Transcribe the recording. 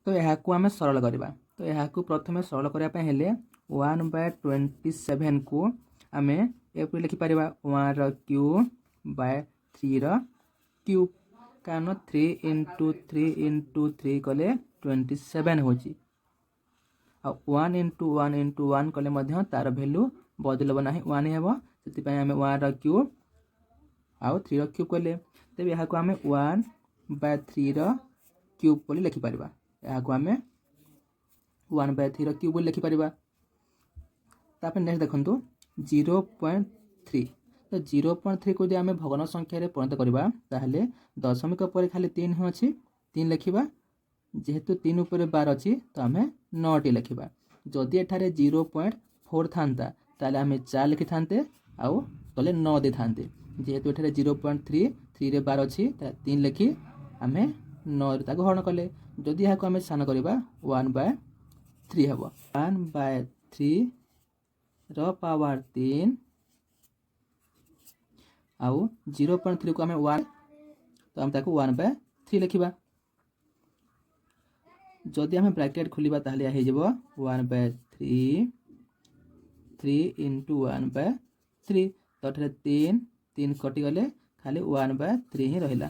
तो यहाँ को आम सरल करवा। तो यहाँ को प्रथम सरल करने 1/27 को आम एपरी लिखिपर 1/3 क्यूब कारण 3 × 3 × 3 कले 27 हो 1 × 1 × 1 कले तार भैल्यू बदलब ना 1 हे से आम 1/3 आउ 3 क्यूब कले तेज यहाँ को आम 1/3 क्यूब बोली लिखिपर। यहाँ को आम 1/3 क्यूब बोली लिखिपर। तापर नेक्स्ट देखो 0.3 तो 0.3 को जो आम भग्न संख्यार परिणत करवा ताहले दशमिक पर खाली 3 ही अच्छी 3 लिखा जेहेतु 3 उपर 12 अच्छी तो आम 9 टी लिखा। जदि एठारे 0.4 था ताले आम 4 लिखि थांते आउ तले 9 दे थांते जेहेतु एठारे 0.3 3 रे 12 अच्छी 3 लिखि आम 9 हरण कले। जदि यहाँ को आम सान करवा 1/3 हम 1/3 ର पावर 3 आउ 0.3 को आम 1 तो आम ताको 1/3 लिखा। जदि आम ब्रैकेट खोलिबा ताहले हे जबो 1/3 3 × 1/3 तो 3 3 कटि गले खाली 1/3 ही रहिला।